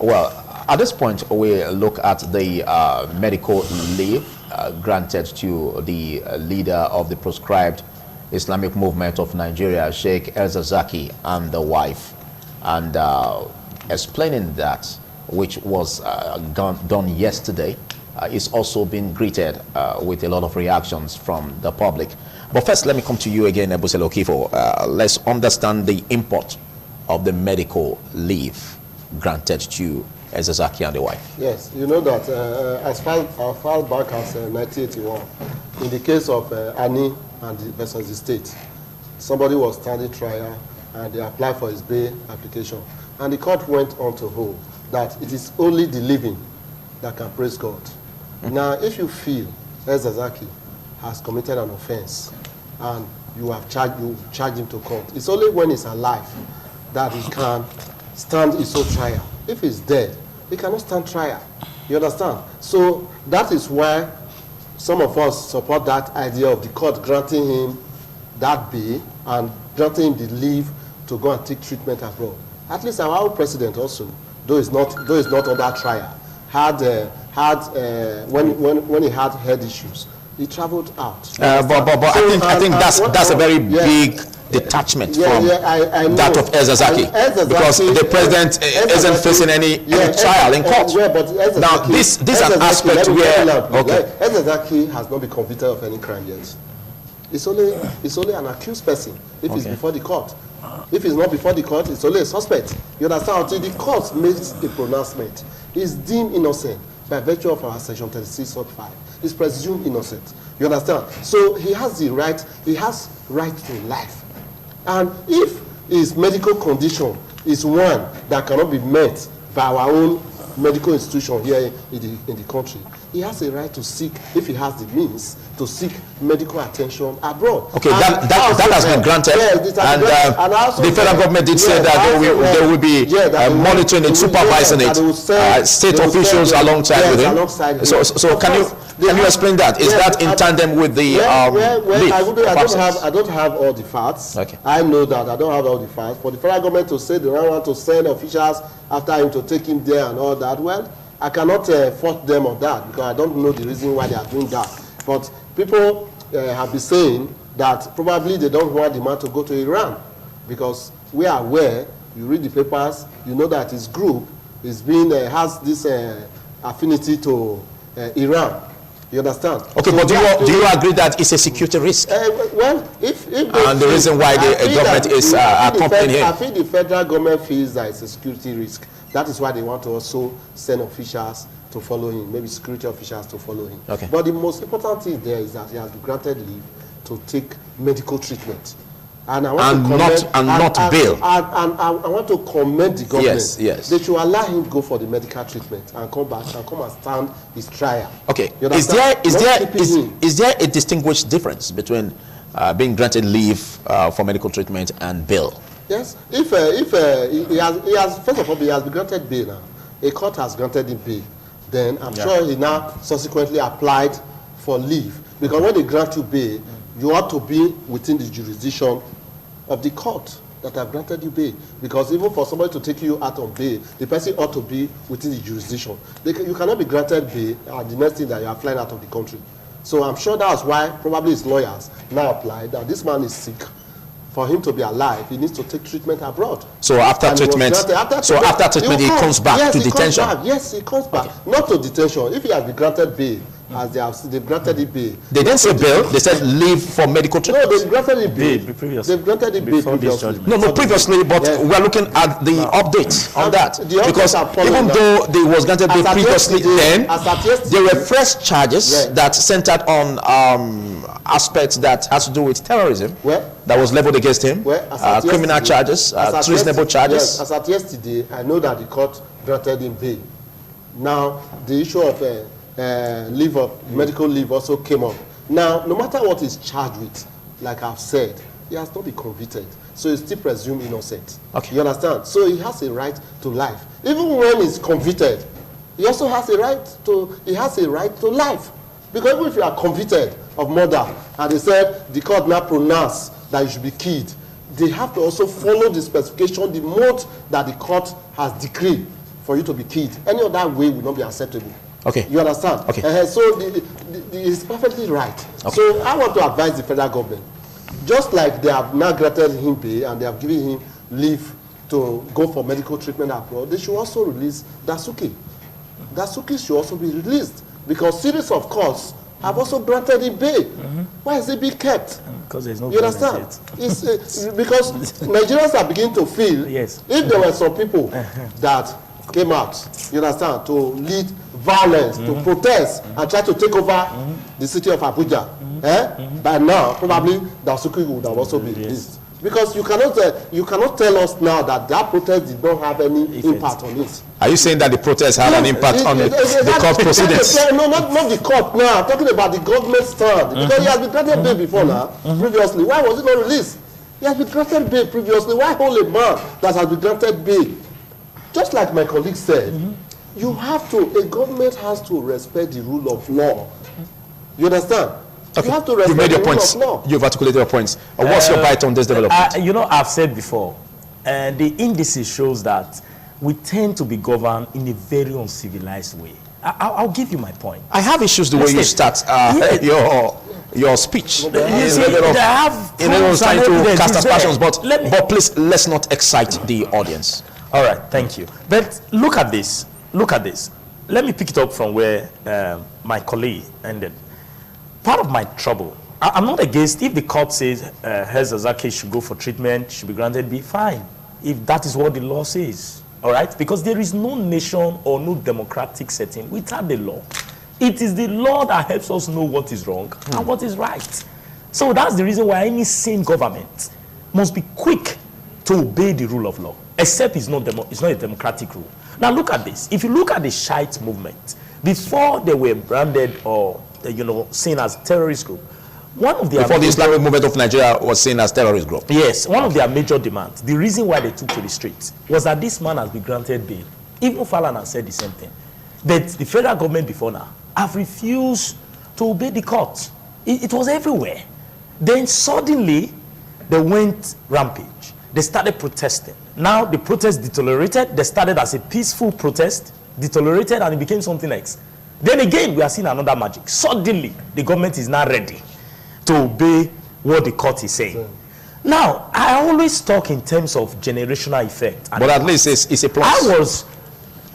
Well, at this point, we look at the medical leave granted to the leader of the proscribed Islamic movement of Nigeria, Sheikh El-Zakzaky, and the wife, and explaining that, which was done yesterday, is also being greeted with a lot of reactions from the public. But first, let me come to you again, Ebusele Okifo. Let's understand the import of the medical leave granted to El-Zakzaky and the wife. Yes, you know that as far back as 1981, in the case of Annie and versus the state, somebody was standing trial and they applied for his bail application. And the court went on to hold that it is only the living that can praise God. Now, if you feel El-Zakzaky has committed an offense and you have charged him to court, it's only when he's alive that he can stand his own trial. If he's dead, he cannot stand trial. You understand? So that is why some of us support that idea of the court granting him that bail and granting him the leave to go and take treatment abroad. At least our own president also, though it's not under trial, when he had head issues, he traveled out. But I think that's a very big detachment from that of El-Zakzaky, because the president isn't facing any trial in court. Now, this is an aspect where El-Zakzaky has not been convicted of any crime yet. It's only an accused person if he's before the court. If he's not before the court, it's only a suspect. You understand? Until the court makes a pronouncement, he's deemed innocent by virtue of our section 36.5. He's presumed innocent. You understand? So he has the right. He has right to life. And if his medical condition is one that cannot be met by our own medical institution here in the country, he has a right to seek, if he has the means, to seek medical attention abroad. Okay, that has been granted. And the federal government did say that they will be monitoring and supervising it. State officials alongside with him. So can you explain that? Is that in tandem with the leave? I don't have all the facts. Okay. I know that I don't have all the facts. For the federal government to say they don't want to send officials after him to take him there and all that, well, I cannot fault them on that because I don't know the reason why they are doing that. But people have been saying that probably they don't want the man to go to Iran because we are aware, you read the papers, you know that his group is has this affinity to Iran. You understand? Okay, so but do you agree that it's a security risk? Well, if and the reason why the government is accompanying him. I think the federal government feels that it's a security risk. That is why they want to also send officials to follow him, maybe security officials to follow him. Okay. But the most important thing there is that he has been granted leave to take medical treatment. And I want to commend, not bail. And I want to commend the government. Yes. They should allow him to go for the medical treatment and come back and come and stand his trial. Okay. Is there a distinguished difference between being granted leave for medical treatment and bail? Yes. If he has first of all he has been granted bail now, a court has granted him bail, then I'm sure he now subsequently applied for leave, because when they grant you bail, you ought to be within the jurisdiction of the court that have granted you bail. Because even for somebody to take you out on bail, the person ought to be within the jurisdiction. You cannot be granted bail and the next thing that you are flying out of the country. So I'm sure that's why probably his lawyers now applied that this man is sick. For him to be alive, he needs to take treatment abroad. So after treatment, he comes back to detention. Yes, he comes back. Not to detention. If he has been granted bail, as they've granted him bail. They didn't say bail. They said leave for medical treatment. No, they've granted him bail. They've granted him bail previously. No, previously, but we're looking at the updates on that. Because even though they was granted bail previously, then there were fresh charges that centered on aspects that has to do with terrorism that was leveled against him, criminal charges, treasonable charges. Yes, as at yesterday, I know that the court granted him bail. Now, the issue of medical leave also came up. Now, no matter what he's charged with, like I've said, he has not been convicted. So he's still presumed innocent. Okay. You understand? So he has a right to life. Even when he's convicted, he also has a right to life. Because even if you are convicted of murder, and they said the court now pronounced that you should be killed, they have to also follow the specification, the mode that the court has decreed for you to be killed. Any other way will not be acceptable. Okay. You understand? Okay. So it's perfectly right. Okay. So I want to advise the federal government, just like they have now granted him pay and they have given him leave to go for medical treatment abroad, they should also release Dasuki. Dasuki should also be released because series of courts have also granted him bail. Why is he being kept? Because there's no. You understand? It's because Nigerians are beginning to feel yes. If there were some people that came out, you understand, to lead violence, to protest and try to take over the city of Abuja, by now probably Dasuki would have also been released. Because you cannot tell us now that protest did not have any impact on it. Are you saying that the protest had an impact on the court proceedings? No, not the court now. I'm talking about the government stand. Because he has been granted bail before now, previously. Why was it not released? He has been granted bail previously. Why hold a man that has been granted bail? Just like my colleague said, a government has to respect the rule of law. You understand? Okay. You have to respect made your the rule points. of law. You've articulated your points. What's your bite on this development? I've said before, the indices shows that we tend to be governed in a very uncivilized way. I'll give you my point. I have issues the way you start your speech. You see, they have everyone's trying to cast aspersions, but please, let's not excite the audience. All right, thank you. But look at this. Look at this. Let me pick it up from where my colleague ended. Part of my trouble, I'm not against if the court says El-Zakzaky'S should go for treatment, should be granted be fine, if that is what the law says. All right? Because there is no nation or no democratic setting without the law. It is the law that helps us know what is wrong and what is right. So that's the reason why any sane government must be quick to obey the rule of law, except it's not a democratic rule. Now look at this. If you look at the Shiite movement, before they were branded or seen as terrorist group, before the Islamic movement of Nigeria was seen as terrorist group. Yes, one of their major demands, the reason why they took to the streets, was that this man has been granted bail. Even Falana said the same thing. But the federal government before now have refused to obey the court. It was everywhere. Then suddenly, they went rampage. They started protesting. Now the protest deteriorated. They started as a peaceful protest, deteriorated, and it became something else. Then again, we are seeing another magic. Suddenly, the government is now ready to obey what the court is saying. Now, I always talk in terms of generational effect. But at least it's a plus.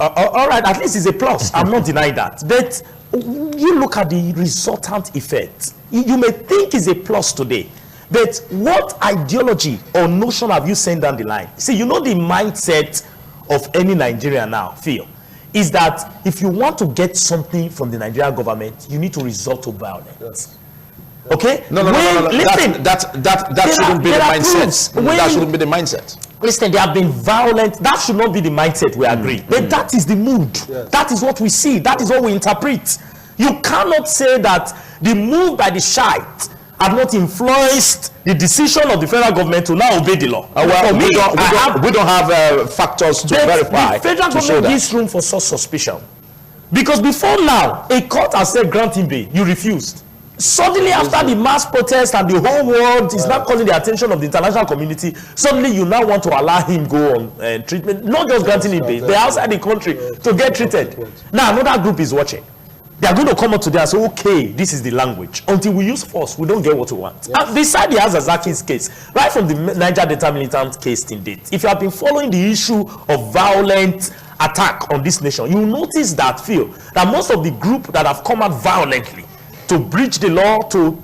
All right, at least it's a plus. I'm not denying that. But you look at the resultant effect. You may think it's a plus today. But what ideology or notion have you sent down the line? See, the mindset of any Nigerian now, Phil, is that if you want to get something from the Nigerian government, you need to resort to violence. Yes. Okay? No. Listen, that shouldn't be the mindset. That shouldn't be the mindset. Listen, they have been violent. That should not be the mindset, we agree. But that is the mood. Yes. That is what we see. That is what we interpret. You cannot say that the move by the Shiite have not influenced the decision of the federal government to now obey the law. We don't have factors to verify. The federal government gives room for such suspicion. Because before now, a court has said granting bail, you refused. Suddenly, after the mass protest and the whole world is now calling the attention of the international community, suddenly you now want to allow him go on treatment, not just granting him bail, but outside the country to get treated. Now, another group is watching. They are going to come up today and say, okay, this is the language. Until we use force, we don't get what we want. Yes. And beside the El-Zakzaky'S case, right from the Niger Delta militant case till date, if you have been following the issue of violent attack on this nation, you will notice that, Phil, that most of the group that have come out violently to breach the law, to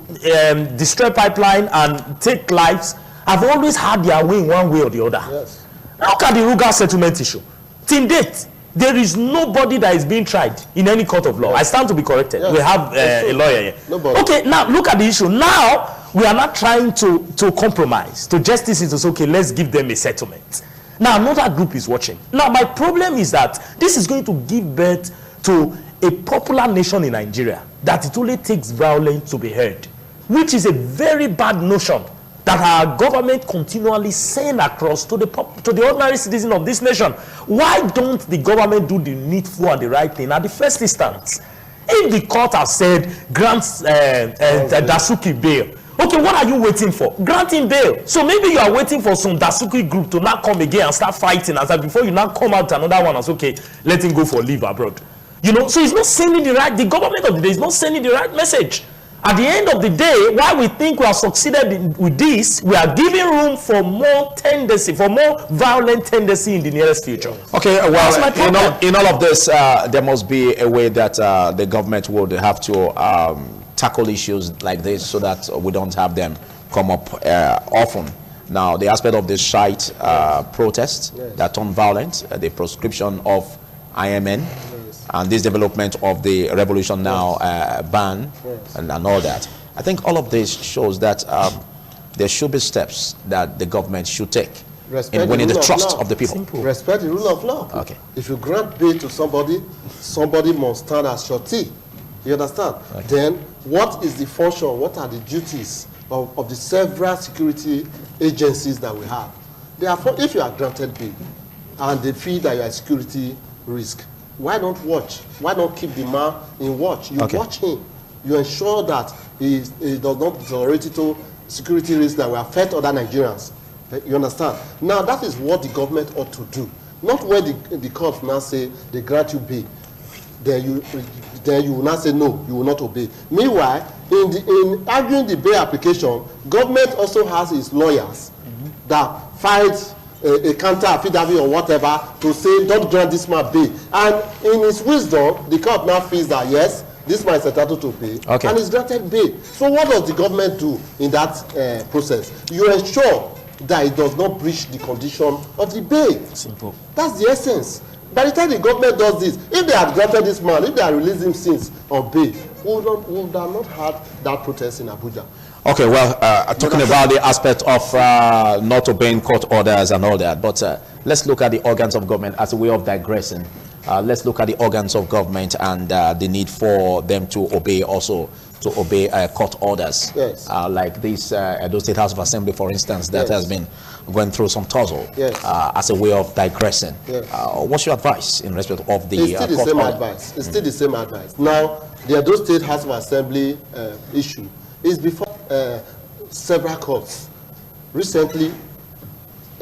destroy pipeline and take lives, have always had their way in one way or the other. Yes. Look at the Ruga settlement issue. Till date, there is nobody that is being tried in any court of law. Yes. I stand to be corrected. Yes. We have a lawyer here. Nobody. Okay, now look at the issue. Now, we are not trying to compromise, to justice it to say, okay, let's give them a settlement. Now, another group is watching. Now, my problem is that this is going to give birth to a popular nation in Nigeria, that it only takes violence to be heard, which is a very bad notion that our government continually send across to the ordinary citizen of this nation. Why don't the government do the needful and the right thing at the first instance? If the court has said grants Dasuki bail, Okay, what are you waiting for? Granting bail. So maybe you are waiting for some Dasuki group to not come again and start fighting and before you now come out to another one and say, okay, let him go for leave abroad. You know, so it's not sending the government of the day is not sending the right message. At the end of the day, while we think we have succeeded with this, we are giving room for more tendency, for more violent tendency in the nearest future. Okay, well, in all of this, there must be a way that the government would have to tackle issues like this so that we don't have them come up often. Now, the aspect of the shite protest that turned violent, the proscription of IMN, and this development of the revolution now ban and all that. I think all of this shows that there should be steps that the government should take in winning the trust of the people. Simple. Respect the rule of law. Okay. If you grant bail to somebody, somebody must stand as surety. You understand? Okay. Then what is the function, what are the duties of the several security agencies that we have? Therefore, if you are granted bail and they feel that you are a security risk, why not watch? Why not keep the man in watch? You watch him. You ensure that he does not deteriorate to security risks that will affect other Nigerians. You understand? Now, that is what the government ought to do. Not where the court now say they grant you bail. Then you will not say no, you will not obey. Meanwhile, in arguing the bail application, government also has its lawyers that fight a counter affidavit or whatever to say don't grant this man bail. And in his wisdom, the court now feels that yes, this man is entitled to bail, and is granted bail. So what does the government do in that process? You ensure that it does not breach the condition of the bail. Simple. That's the essence. By the time the government does this, if they had granted this man, if they had released him since on bail, we would have not had that protest in Abuja. Okay, well, talking about the aspect of not obeying court orders and all that, but let's look at the organs of government as a way of digressing. Let's look at the organs of government and the need for them to obey also, to obey court orders. Yes. Like this Edo State House of Assembly, for instance, that has been going through some tussle as a way of digressing. Yes. What's your advice in respect of the It's still the same advice. It's still the same advice. Now, the Edo State House of Assembly issue is before several courts. Recently,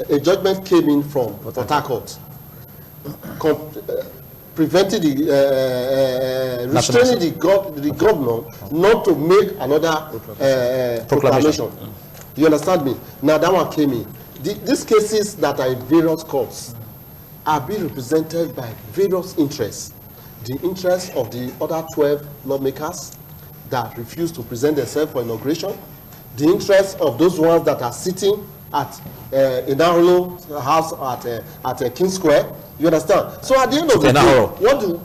a judgment came in from Port Harcourt, preventing restraining the governor not to make another proclamation. You understand me? Now that one came in. These cases that are in various courts are being represented by various interests. The interests of the other 12 lawmakers that refuse to present themselves for inauguration, the interests of those ones that are sitting at Inarolo House at King Square. You understand? So at the end of the day,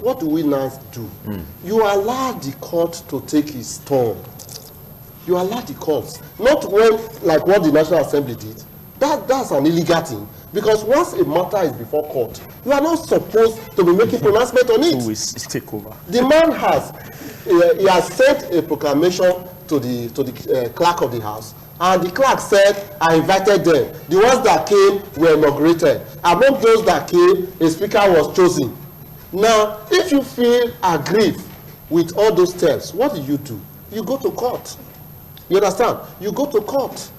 what do we now do? You allow the court to take its turn. You allow the courts, not when like what the National Assembly did. That's an illegal thing. Because once a matter is before court, you are not supposed to be making pronouncement on it. Take over. The man has sent a proclamation to the clerk of the house, and the clerk said, I invited them. The ones that came were inaugurated. Among those that came, a speaker was chosen. Now, if you feel aggrieved with all those steps, what do? You go to court. You understand? You go to court.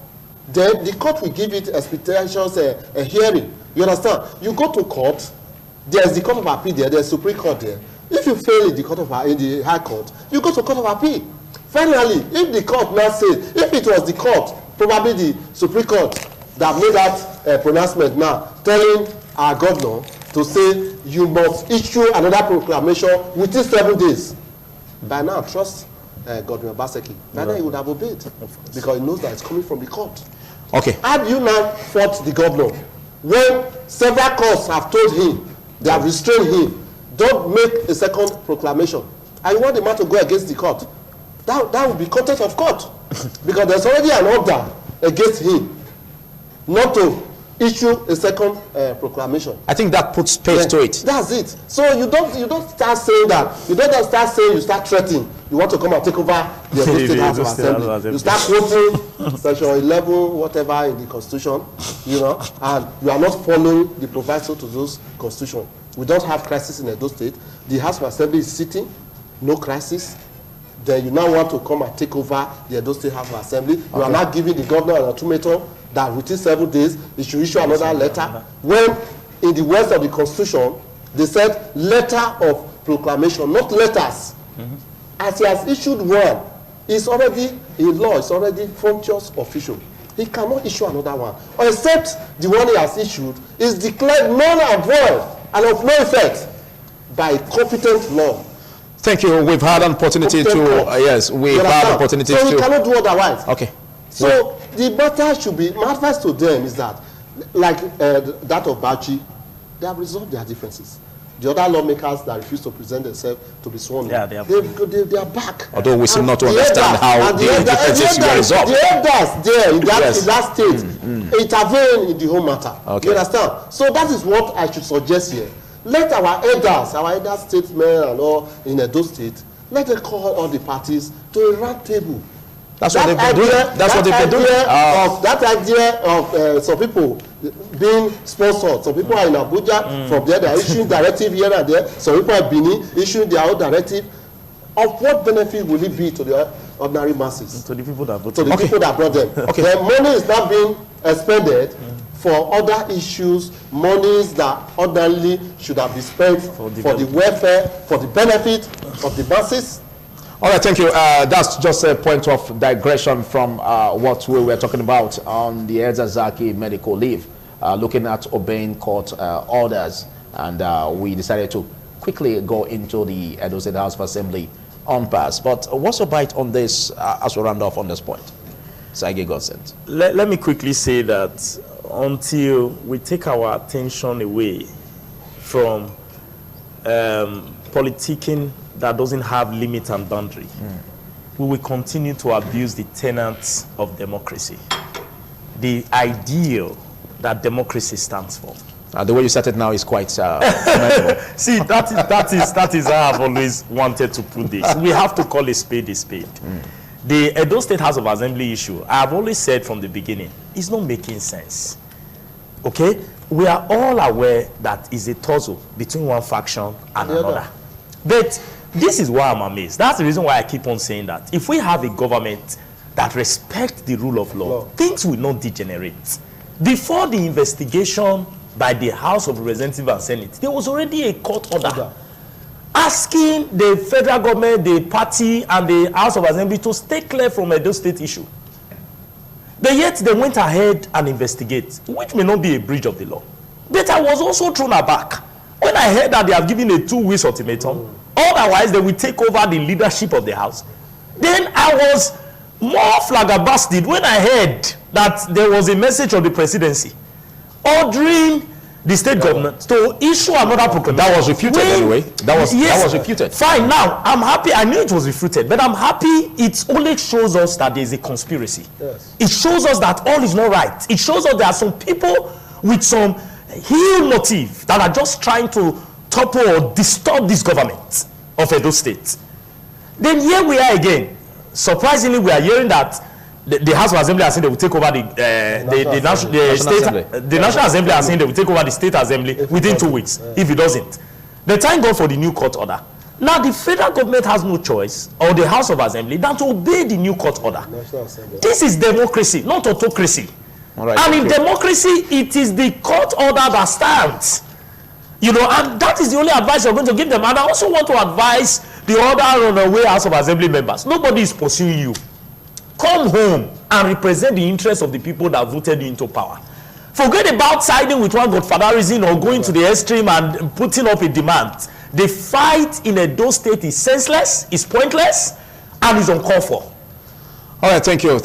Then the court will give it expectations a hearing. You understand? You go to court. There's the court of appeal there. There's Supreme Court there. If you fail in the High Court, you go to court of appeal. Finally, if the court now says, if it was the court, probably the Supreme Court that made that pronouncement now, telling our governor to say you must issue another proclamation within 7 days. By now, trust Godwin Obaseki. By now, he would have obeyed because he knows that it's coming from the court. Okay. Had you now fought the governor when several courts have told him, they have restrained him, don't make a second proclamation, and you want the man to go against the court, that would be contempt of court because there's already an order against him not to issue a second proclamation. I think that puts pace to it. That's it. So you don't start saying that. You don't start saying, you start threatening. You want to come and take over the State House of Assembly. You start quoting section 11, whatever in the Constitution, you know, and you are not following the proviso to those Constitution. We don't have crisis in Edo State. The House of Assembly is sitting, no crisis. then you now want to come and take over the Edo State House of Assembly. You are now giving the governor an ultimatum that within 7 days he should issue another letter. When in the words of the Constitution, they said letter of proclamation, not letters. As he has issued one, it's already a law, it's already functious official. He cannot issue another one, except the one he has issued is declared null and void and of no effect by competent law. Thank you. We've had an opportunity to yes, we've had an opportunity so he cannot do otherwise. Okay. So the matter should be, my advice to them is that, like that of Bachi, they have resolved their differences. The other lawmakers that refuse to present themselves to be sworn in, they are back. Although we seem not to understand how the differences were resolved. The elders there in that state intervene in the whole matter. Okay. You understand? So that is what I should suggest here. Let our elder statesmen and all in Edo State, let them call all the parties to a round table. That's what they've been doing. That's what they've been doing. That idea of some people being sponsored. Some people are in Abuja. From there, they are issuing directive here and there. Some people are Benin issuing their own directive. Of what benefit will it be to the ordinary masses? To the people that voted. To the people that brought them. The money is now being expended for other issues, monies that ordinarily should have been spent for the welfare, for the benefit of the masses. All right, thank you. That's just a point of digression from what we were talking about on the El-Zakzaky'S medical leave, looking at obeying court orders. And we decided to quickly go into the Edo State House of Assembly impasse. But what's your bite on this as we round off on this point? Sage Godsend. Let me quickly say that until we take our attention away from politicking that doesn't have limit and boundary, we will continue to abuse the tenets of democracy, the ideal that democracy stands for. The way you said it now is quite commendable. See, that is how I've always wanted to put this. We have to call a spade a spade. The Edo State House of Assembly issue, I've always said from the beginning, is not making sense. Okay? We are all aware that is a tussle between one faction and another. But this is why I'm amazed. That's the reason why I keep on saying that. If we have a government that respects the rule of law, things will not degenerate. Before the investigation by the House of Representatives and Senate, there was already a court order asking the federal government, the party, and the House of Assembly to stay clear from Edo State issue. But yet they went ahead and investigate, which may not be a breach of the law. But I was also thrown aback when I heard that they have given a 2-week ultimatum. Otherwise, they will take over the leadership of the House. Then I was more flabbergasted when I heard that there was a message of the presidency ordering the state government to issue another proclamation. That was refuted anyway. That was refuted. Fine. Now, I'm happy. I knew it was refuted, but I'm happy it only shows us that there is a conspiracy. Yes. It shows us that all is not right. It shows us there are some people with some heel motive that are just trying to topple or distort this government of Edo State. Then here we are again. Surprisingly, we are hearing that the House of Assembly are saying they will take over the National Assembly are saying they will take over the State Assembly within 2 weeks if it doesn't. They thank God for the new court order. Now the federal government has no choice, or the House of Assembly, than to obey the new court order. This is democracy, not autocracy. And in democracy, it is the court order that stands. You know, and that is the only advice you're going to give them. And I also want to advise the other runaway House of Assembly members. Nobody is pursuing you. Come home and represent the interests of the people that voted you into power. Forget about siding with one godfatherism or going to the extreme and putting up a demand. The fight in Edo State is senseless, is pointless, and is uncalled for. All right, thank you,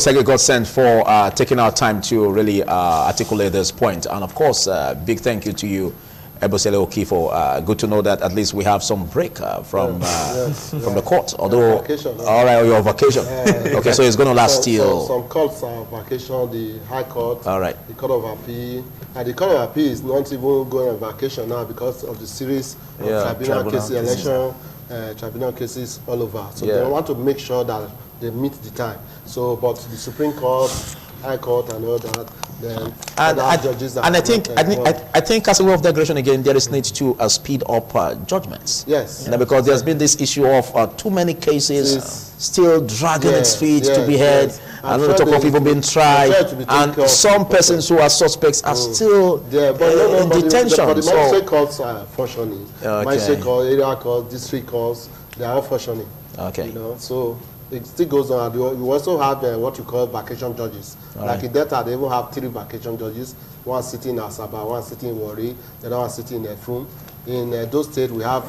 Sage Godsend, for taking our time to really articulate this point. And of course, big thank you to you, Ebosele Okifo. Good to know that at least we have some break from the court. Although, all right, your vacation. Okay, so it's going to last till. Some courts are vacation. The High Court, all right, the Court of Appeal, and the Court of Appeal is not even going on vacation now because of the series of tribunal cases, election tribunal cases all over. So they want to make sure that they meet the time. So, but the Supreme Court, High Court, and all that, then And judges I think as a way of digression again, there is need to speed up judgments. Yes. Because there's been this issue of too many cases still dragging its feet to be heard. Yes. And on top of even being tried, and some persons who are suspects are still in detention. But the magistrate courts are functioning. Magistrate court, area court, district courts, they are all functioning. Okay. You know, so it still goes on. You also have what you call vacation judges. Like in Delta, they even have 3 vacation judges. One sitting in Asaba, one sitting in Warri, the other one sitting in Efum. In those states, we have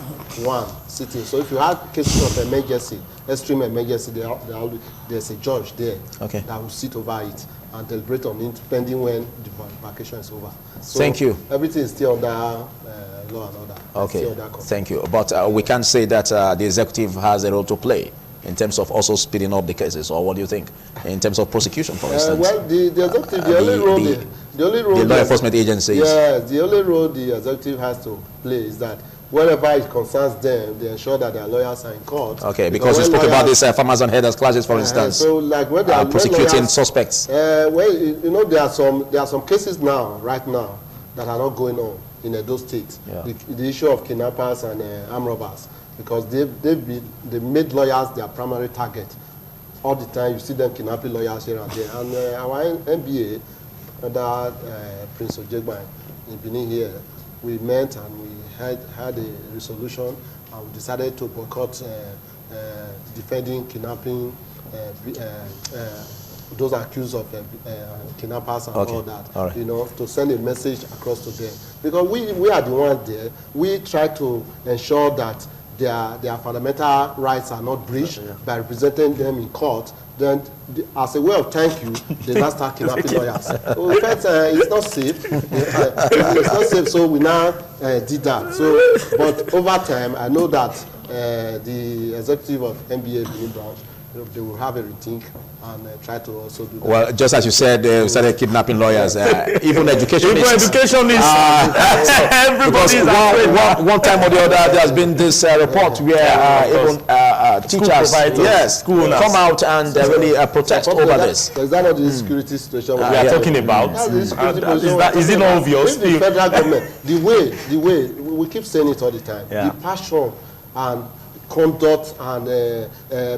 1 sitting. So if you have cases of emergency, extreme emergency, there's a judge there that will sit over it and deliberate on it, depending when the vacation is over. So thank you. Everything is still under law and order. Okay, thank you. But we can't say that the executive has a role to play in terms of also speeding up the cases, or what do you think? In terms of prosecution, for instance? Well, the executive, the only role the law enforcement agencies. Yes, the only role the executive has to play is that wherever it concerns them, they ensure that their lawyers are in court. Okay, because we spoke about this farmers and headers classes, for instance. So, like when they are prosecuting suspects. Well, you know, there are some cases now, right now, that are not going on in Edo State. Yeah. The issue of kidnappers and armed robbers, because they made lawyers their primary target. All the time, you see them kidnapping lawyers here and there. And our NBA, under Prince Ojegban in Benin here, we met and we had a resolution, and we decided to boycott defending kidnapping, those accused of kidnappers and all that, you know, to send a message across to them. Because we are the ones there. We try to ensure that their fundamental rights are not breached by representing them in court. Then, as a way of thank you, they now start kidnapping lawyers. So in fact, it's not safe. It's not safe, so we now did that. So, but over time, I know that the executive of NBA Benin branch, they will have a rethink and try to also do that. Well, just as you said, we started kidnapping lawyers. Even education is... everybody is one time or the other, there's been this report where even teachers come out and really protest over this. Is that not the security situation we are talking about? Is it not obvious? The federal government, the way, we keep saying it all the time, the passion and conduct and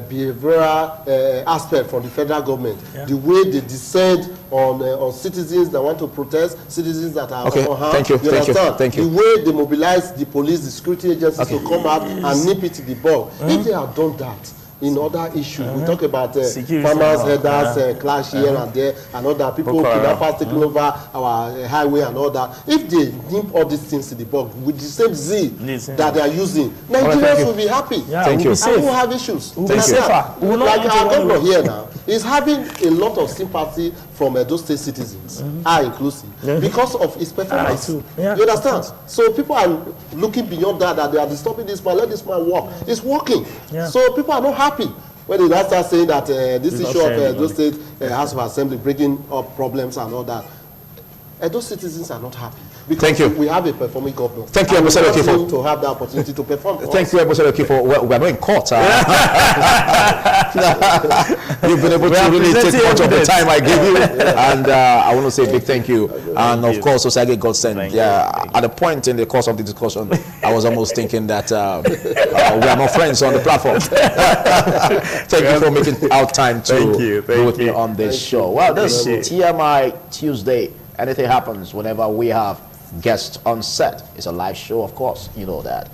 behavioral aspect from the federal government, the way they descend on citizens that want to protest, citizens that are unharmed. Thank you. The way they mobilize the police, the security agencies to come out and nip it in the bud. If they have done that in other issues, we talk about farmers, headers, clash here and there, and other people, kidnappers taking over our highway and all that. If they nip all these things in the bud with the same zeal that they are using, Nigerians will be happy. Thank you. And we will have issues. We'll be safer. Like our governor here now is having a lot of sympathy from those state citizens, are inclusive, because of his performance. You understand? So people are looking beyond that they are disturbing this man, let this man work. It's working. So people are not happy when they now start saying that this issue of those state House of Assembly bringing up problems and all that. Those citizens are not happy. Because we have a performing government. Thank you, Ambassador Okifo. To have the opportunity to perform. Thank you, Ambassador Okifo. We're not in court. You've been able to really take much of the time I gave you. And I want to say a big thank you. And of course, Osage Godsend. At a point in the course of the discussion, I was almost thinking that we are not friends on the platform. Thank you for making out time to be with me on this show. Well, this is TMI Tuesday. Anything happens whenever we have guests on set. It's a live show, of course. You know that.